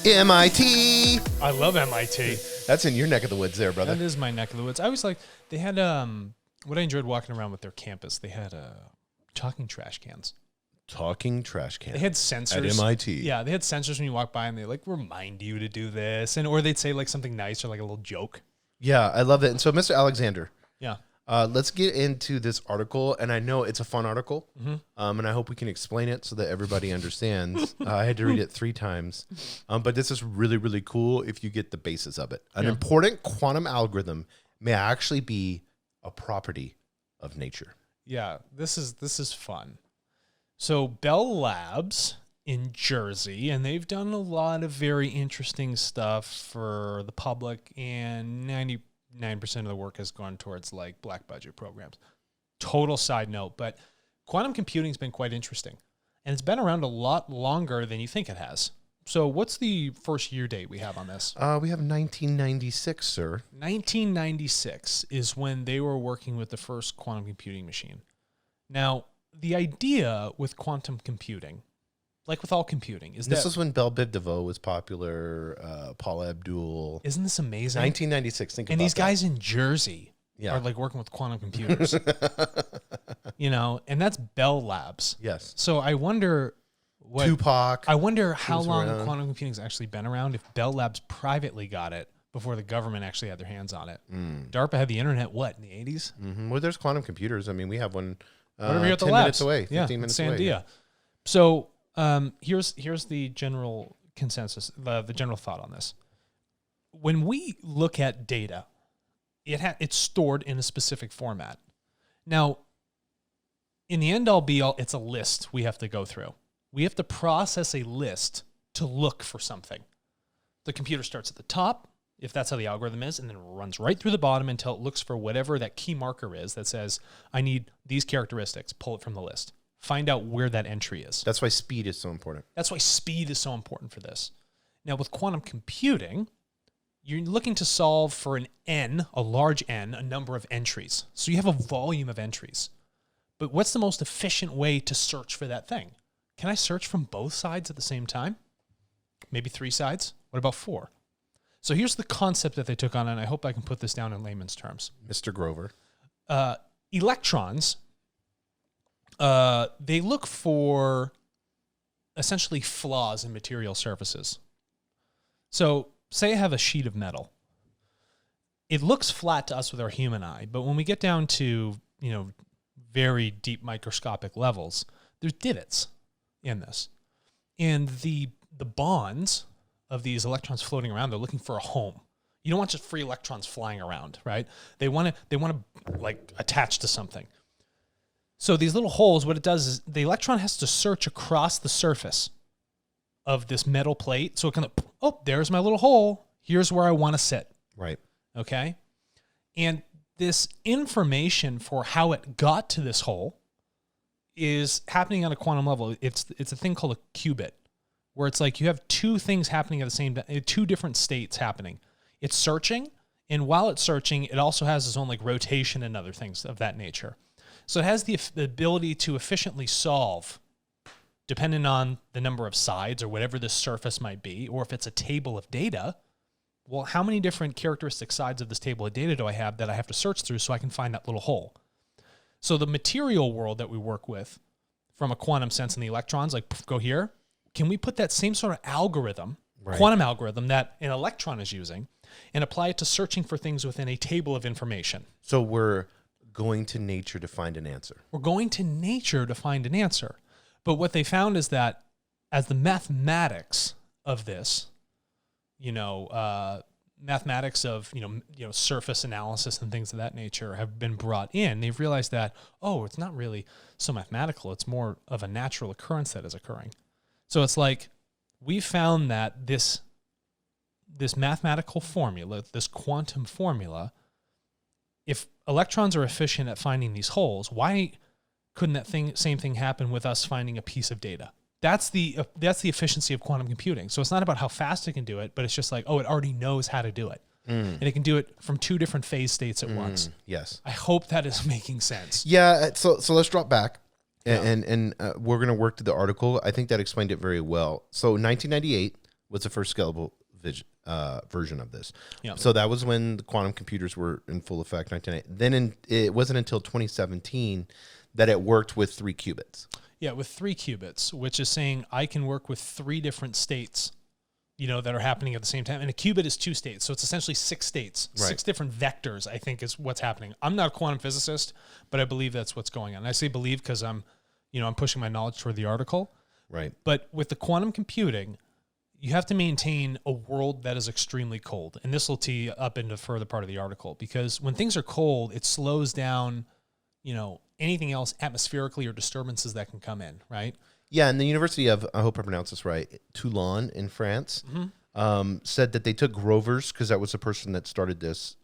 MIT. I love MIT. That's in your neck of the woods there, brother. That is my neck of the woods. I was like, they had, what I enjoyed walking around with their campus, they had talking trash cans. Talking trash cans. They had sensors. At MIT. Yeah, they had sensors when you walk by and they like remind you to do this. Or they'd say like something nice or like a little joke. Yeah, I love that. And so, Mr. Alexander. Yeah. Let's get into this article, and I know it's a fun article, and I hope we can explain it so that everybody understands. I had to read it 3 times, but this is really, really cool if you get the basis of it. An important quantum algorithm may actually be a property of nature. Yeah, this is fun. So Bell Labs in Jersey, and they've done a lot of very interesting stuff for the public, and 99% of the work has gone towards like black budget programs. Total side note, but quantum computing has been quite interesting, and it's been around a lot longer than you think it has. So what's the first year date we have on this? We have 1996, sir. 1996 is when they were working with the first quantum computing machine. Now, the idea with quantum computing, like with all computing, is this is when Bell Biv DeVoe was popular, Paula Abdul. Isn't this amazing? 1996, think about that. And these guys in Jersey are like working with quantum computers. And that's Bell Labs. Yes. So I wonder Tupac. I wonder how long around. quantum computing's actually been around, if Bell Labs privately got it before the government actually had their hands on it. DARPA had the internet, in the 80s? Mm-hmm. Well, there's quantum computers. I mean, we have one here at the 10 labs. minutes away, 15 minutes away. Sandia. So here's the general consensus, the general thought on this. When we look at data, it's stored in a specific format. Now, in the end all be all, it's a list we have to go through. We have to process a list to look for something. The computer starts at the top, if that's how the algorithm is, and then runs right through the bottom until it looks for whatever that key marker is that says, I need these characteristics, pull it from the list. Find out where that entry is. That's why speed is so important. That's why speed is so important for this. Now, with quantum computing, you're looking to solve for an n, a large n, a number of entries. So you have a volume of entries. But what's the most efficient way to search for that thing? Can I search from both sides at the same time? Maybe 3 sides? What about 4? So here's the concept that they took on, and I hope I can put this down in layman's terms. Mr. Grover. Electrons, they look for essentially flaws in material surfaces. So say I have a sheet of metal. It looks flat to us with our human eye, but when we get down to, very deep microscopic levels, there's divots in this. And the bonds of these electrons floating around, they're looking for a home. You don't want just free electrons flying around, right? They want to like attach to something. So these little holes, what it does is the electron has to search across the surface of this metal plate. So it can, there's my little hole. Here's where I want to sit. Right. Okay. And this information for how it got to this hole is happening on a quantum level. It's a thing called a qubit, where it's like you have 2 things happening at the same time, 2 different states happening. It's searching, and while it's searching, it also has its own like rotation and other things of that nature. So it has the ability to efficiently solve, depending on the number of sides or whatever the surface might be, or if it's a table of data, well, how many different characteristic sides of this table of data do I have that I have to search through so I can find that little hole? So the material world that we work with, from a quantum sense in the electrons, like go here, can we put that same sort of algorithm, quantum algorithm that an electron is using, and apply it to searching for things within a table of information? So we're going to nature to find an answer. We're going to nature to find an answer. But what they found is that as the mathematics of this, mathematics of, surface analysis and things of that nature have been brought in, they've realized that, it's not really so mathematical. It's more of a natural occurrence that is occurring. So it's like we found that this mathematical formula, this quantum formula, if electrons are efficient at finding these holes, why couldn't that same thing happen with us finding a piece of data? That's the efficiency of quantum computing. So it's not about how fast it can do it, but it's just like, it already knows how to do it. And it can do it from 2 different phase states at once. Yes. I hope that is making sense. Yeah. So let's drop back. And we're going to work to the article. I think that explained it very well. So 1998 was the first scalable version of this. Yeah. So that was when the quantum computers were in full effect, 1998. Then it wasn't until 2017 that it worked with 3 qubits. Yeah, with 3 qubits, which is saying I can work with 3 different states, that are happening at the same time. And a qubit is 2 states. So it's essentially 6 states, Right. 6 different vectors, I think, is what's happening. I'm not a quantum physicist, but I believe that's what's going on. And I say believe because I'm pushing my knowledge toward the article. Right. But with the quantum computing, you have to maintain a world that is extremely cold. And this will tee up into further part of the article, because when things are cold, it slows down, anything else atmospherically or disturbances that can come in, right? Yeah, and the University of, I hope I pronounce this right, Toulon in France, said that they took Grover's, because that was the person that started this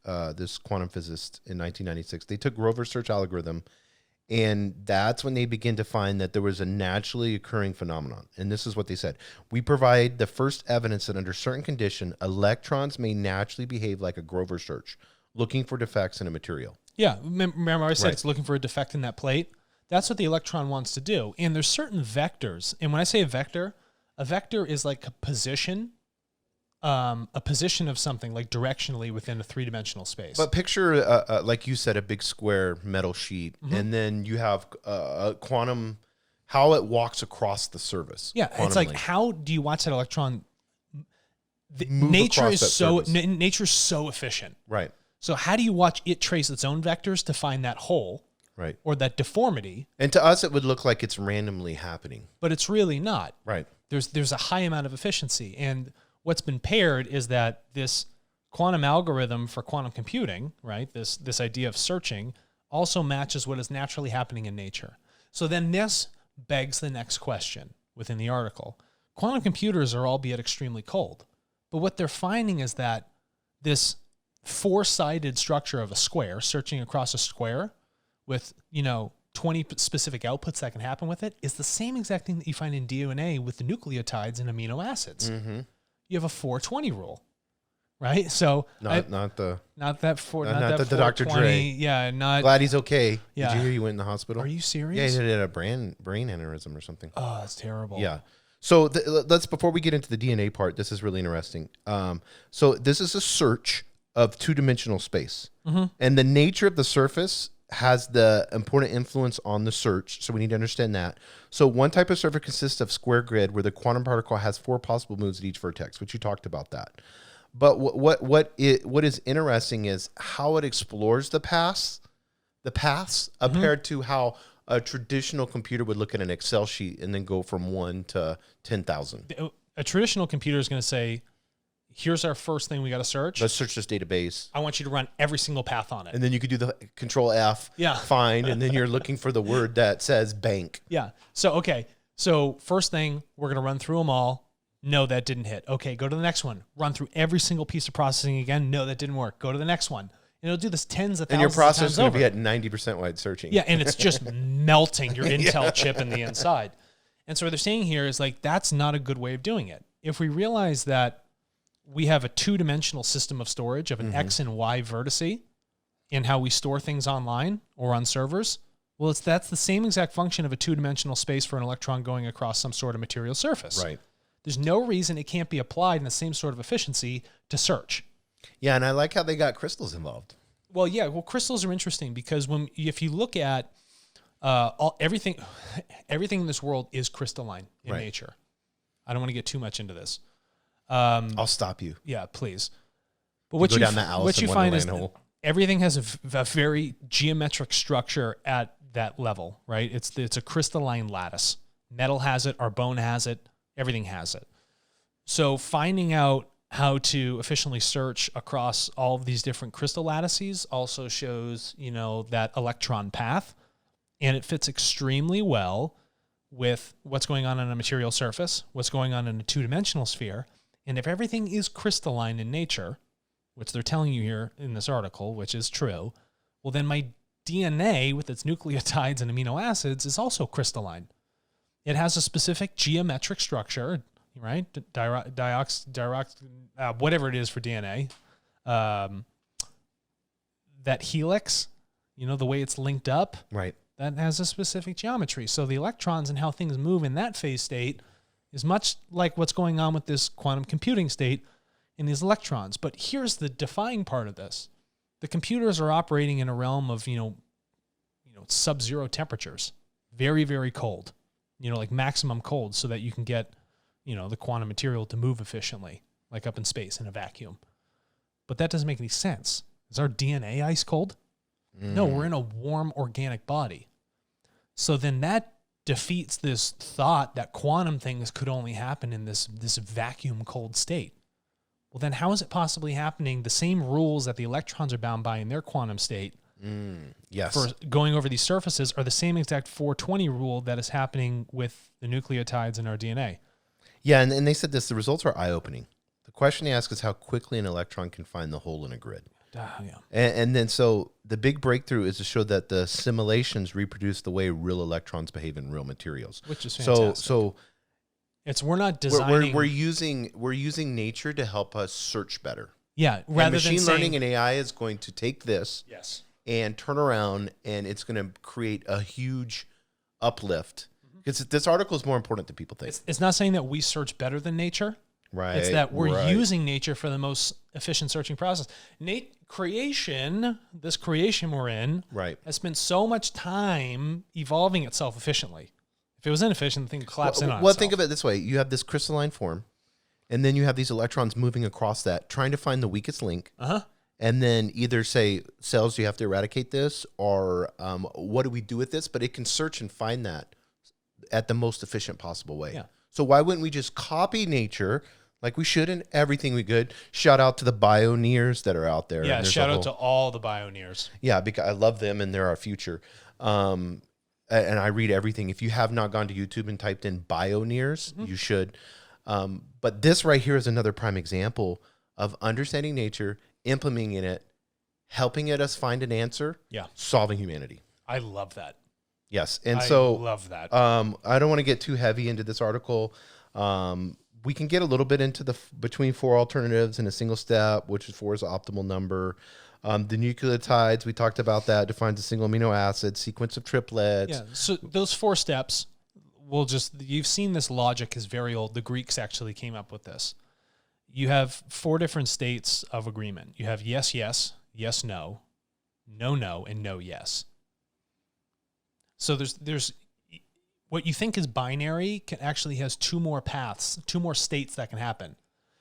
quantum physicist in 1996. They took Grover's search algorithm, and that's when they began to find that there was a naturally occurring phenomenon. And this is what they said. We provide the first evidence that under certain conditions, electrons may naturally behave like a Grover search, looking for defects in a material. Yeah, remember I said Right. It's looking for a defect in that plate? That's what the electron wants to do. And there's certain vectors. And when I say a vector is like a position of something, like directionally within a 3-dimensional space. But picture, like you said, a big square metal sheet, and then you have a quantum, how it walks across the surface. Yeah, it's like, quantumly. how do you watch that electron? Move Nature across is that so surface. nature's so efficient. Right, So how do you watch it trace its own vectors to find that hole right. or that deformity? And to us, it would look like it's randomly happening. But it's really not. Right. There's a high amount of efficiency, and what's been paired is that this quantum algorithm for quantum computing, right? This idea of searching also matches what is naturally happening in nature. So then this begs the next question within the article. Quantum computers are albeit extremely cold, but what they're finding is that this 4-sided structure of a square, searching across a square with, 20 specific outputs that can happen with it, is the same exact thing that you find in DNA with the nucleotides and amino acids. Mm-hmm. You have a 420 rule, right? So Not the not that not that the Dr. 420, Dre. Yeah, not. glad he's okay. Yeah. Did you hear he went in the hospital? Are you Yeah, serious? he had a brain aneurysm or something. Oh, that's terrible. Yeah. So let's, before we get into the DNA part, this is really interesting. So this is a search of 2-dimensional space, and the nature of the surface has the important influence on the search. So we need to understand that. So one type of surface consists of square grid where the quantum particle has 4 possible moves at each vertex, which you talked about that. But what is interesting is how it explores the paths compared to how a traditional computer would look at an Excel sheet and then go from 1 to 10,000. A traditional computer is going to say, here's our first thing we got to search. Let's search this database. I want you to run every single path on it. And then you could do the Control F, Yeah. find, and then you're looking for the word that says bank. Yeah. So, okay. So first thing, we're going to run through them all. No, that didn't hit. Okay, go to the next one. Run through every single piece of processing again. No, that didn't work. Go to the next one. And it'll do this tens of And thousands your process of is times going to over. be at 90% wide searching. Yeah, and it's just melting your Intel chip in the inside. And so what they're saying here is like, that's not a good way of doing it. If we realize that we have a 2-dimensional system of storage of an X and Y vertice in how we store things online or on servers, well, that's the same exact function of a 2-dimensional space for an electron going across some sort of material surface. Right. There's no reason it can't be applied in the same sort of efficiency to search. Yeah, and I like how they got crystals involved. Well, yeah. Well, crystals are interesting because if you look at everything in this world is crystalline in Right. nature. I don't want to get too much into this. I'll stop you. Yeah, please. But what Go you down that Alice what in you find is Wonderland hole. everything has a very geometric structure at that level, right? It's a crystalline lattice. Metal has it, our bone has it, everything has it. So finding out how to efficiently search across all of these different crystal lattices also shows, that electron path, and it fits extremely well with what's going on a material surface, what's going on in a 2-dimensional sphere. And if everything is crystalline in nature, which they're telling you here in this article, which is true, well, then my DNA with its nucleotides and amino acids is also crystalline. It has a specific geometric structure, right? Whatever it is for DNA. That helix, the way it's linked up, Right. that has a specific geometry. So the electrons and how things move in that phase state is much like what's going on with this quantum computing state in these electrons. But here's the defying part of this. The computers are operating in a realm of, sub-zero temperatures, very, very cold, like maximum cold, so that you can get, the quantum material to move efficiently, like up in space in a vacuum. But that doesn't make any sense. Is our DNA ice cold? No, we're in a warm organic body. So then that defeats this thought that quantum things could only happen in this vacuum cold state. Well, then how is it possibly happening? The same rules that the electrons are bound by in their quantum state for going over these surfaces are the same exact 420 rule that is happening with the nucleotides in our DNA. Yeah, and they said this, the results are eye-opening. The question they ask is how quickly an electron can find the hole in a grid. Yeah. And then so the big breakthrough is to show that the simulations reproduce the way real electrons behave in real materials. Which is fantastic. So we're not designing... We're using nature to help us search better. Yeah, rather than machine learning and AI is going to take this yes, and turn around, and it's going to create a huge uplift. Because this article is more important than people think. It's not saying that we search better than nature. Right. It's that we're using nature for the most efficient searching process. This creation we're in, has spent so much time evolving itself efficiently. If it was inefficient, the thing would collapse in on itself. Well, think of it this way. You have this crystalline form, and then you have these electrons moving across that, trying to find the weakest link. And then either say, cells, you have to eradicate this, or what do we do with this? But it can search and find that at the most efficient possible way. Yeah. So why wouldn't we just copy nature like we should in everything we could? Shout out to the pioneers that are out there. Yeah, shout out to all the pioneers. Yeah, because I love them and they're our future. And I read everything. If you have not gone to YouTube and typed in pioneers, you should. But this right here is another prime example of understanding nature, implementing it, helping us find an answer, solving humanity. I love that. Yes, and I so love that. I don't want to get too heavy into this article. We can get a little bit into the between four alternatives in a single step, which is four is the optimal number. The nucleotides, we talked about that, defines a single amino acid, sequence of triplets. Yeah, so those 4 steps, you've seen this logic is very old. The Greeks actually came up with this. You have 4 different states of agreement. You have yes, yes, yes, no, no, no, and no, yes. So there's what you think is binary actually has 2 more paths, 2 more states that can happen.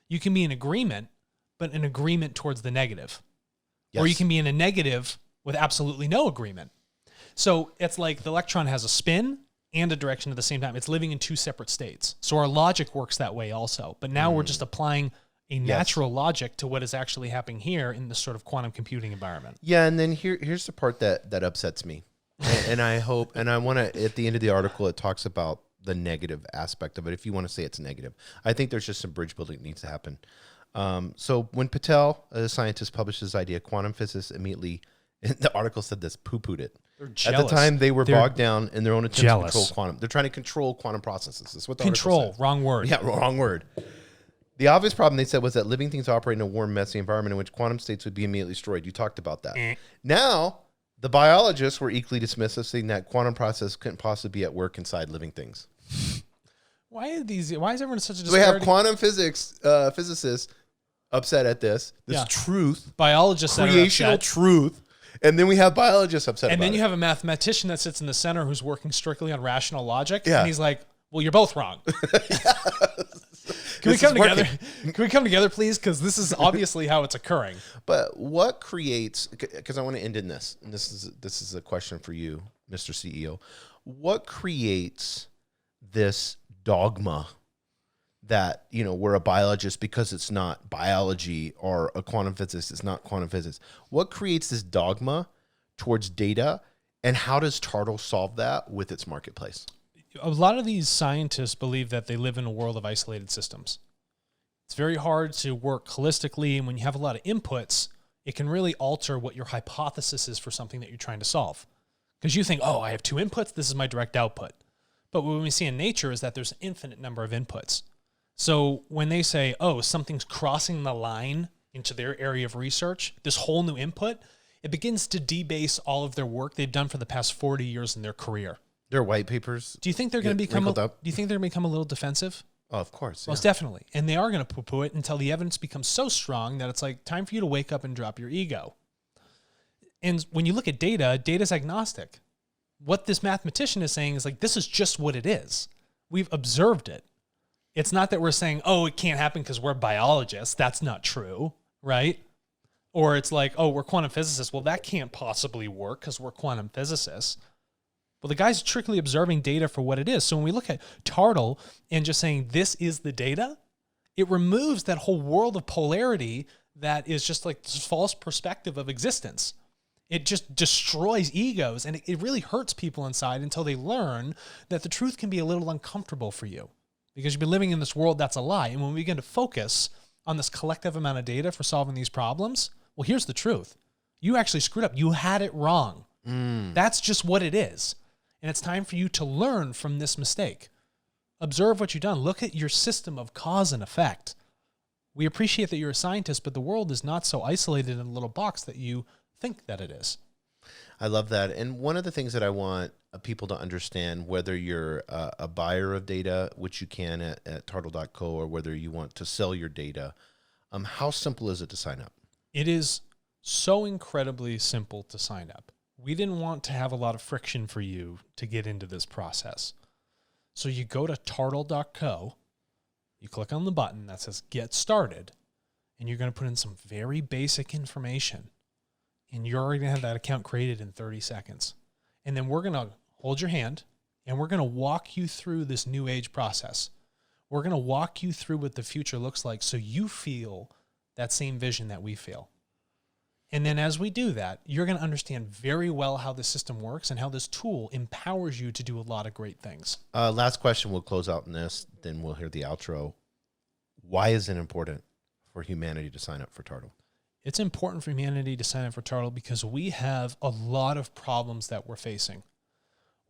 You can be in agreement, but an agreement towards the negative. Yes. Or you can be in a negative with absolutely no agreement. So it's like the electron has a spin and a direction at the same time. It's living in 2 separate states. So our logic works that way also. But now we're just applying a natural logic to what is actually happening here in this sort of quantum computing environment. Yeah, and then here's the part that upsets me. And I hope, and I want to, at the end of the article, it talks about the negative aspect of it, if you want to say it's negative. I think there's just some bridge building that needs to happen. So when Patel, a scientist, published his idea, quantum physicists immediately, the article said this, poo-pooed it. They're jealous. At the time, they were bogged down in their own attempts to control quantum. They're trying to control quantum processes. That's what the article said. Wrong word. Yeah, wrong word. The obvious problem, they said, was that living things operate in a warm, messy environment in which quantum states would be immediately destroyed. You talked about that. Now, the biologists were equally dismissive, saying that quantum process couldn't possibly be at work inside living things. Why is everyone such a disparity? So we have quantum physicists upset at this truth, biologists, creational truth, and then we have biologists upset and about then you it. have a mathematician that sits in the center who's working strictly on rational logic, Yeah. and he's like, well, you're both wrong. Can we come together? Can we come together, please? Because this is obviously how it's occurring. But what creates, because I want to end in this, and this is a question for you, Mr. CEO. What creates this dogma that, we're a biologist because it's not biology, or a quantum physicist, it's not quantum physics? What creates this dogma towards data, and how does TARTLE solve that with its marketplace? A lot of these scientists believe that they live in a world of isolated systems. It's very hard to work holistically, and when you have a lot of inputs, it can really alter what your hypothesis is for something that you're trying to solve. Because you think, I have 2 inputs, this is my direct output. But what we see in nature is that there's an infinite number of inputs. So when they say, something's crossing the line into their area of research, this whole new input, it begins to debase all of their work they've done for the past 40 years in their career. Their white papers. Do you think they're going to become? Do you think they're going to become a little defensive? Oh, of course. Most definitely. And they are going to poo-poo it until the evidence becomes so strong that it's like time for you to wake up and drop your ego. And when you look at data, data's agnostic. What this mathematician is saying is like, this is just what it is. We've observed it. It's not that we're saying, oh, it can't happen because we're biologists. That's not true, right? Or it's like, oh, we're quantum physicists. Well, that can't possibly work because we're quantum physicists. Well, the guy's strictly observing data for what it is. So when we look at TARTLE and just saying this is the data, it removes that whole world of polarity that is just like this false perspective of existence. It just destroys egos, and it really hurts people inside until they learn that the truth can be a little uncomfortable for you because you've been living in this world that's a lie. And when we begin to focus on this collective amount of data for solving these problems, well, here's the truth. You actually screwed up. You had it wrong. That's just what it is. And it's time for you to learn from this mistake. Observe what you've done. Look at your system of cause and effect. We appreciate that you're a scientist, but the world is not so isolated in a little box that you think that it is. I love that. And one of the things that I want people to understand, whether you're a buyer of data, which you can at tartle.co, or whether you want to sell your data, how simple is it to sign up? It is so incredibly simple to sign up. We didn't want to have a lot of friction for you to get into this process. So you go to tartle.co, you click on the button that says Get Started, and you're going to put in some very basic information. And you're already going to have that account created in 30 seconds. And then we're going to hold your hand, and we're going to walk you through this new age process. We're going to walk you through what the future looks like so you feel that same vision that we feel. And then as we do that, you're going to understand very well how the system works and how this tool empowers you to do a lot of great things. Last question, we'll close out in this, then we'll hear the outro. Why is it important for humanity to sign up for TARTLE? It's important for humanity to sign up for TARTLE because we have a lot of problems that we're facing.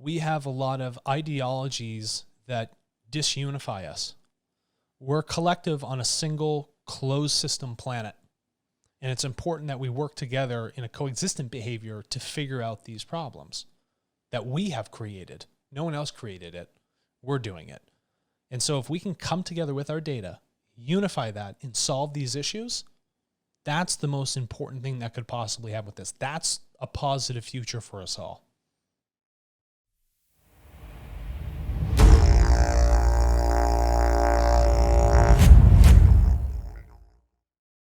We have a lot of ideologies that disunify us. We're collective on a single closed system planet. And it's important that we work together in a coexistent behavior to figure out these problems that we have created. No one else created it. We're doing it. And so if we can come together with our data, unify that, and solve these issues, that's the most important thing that could possibly happen with this. That's a positive future for us all.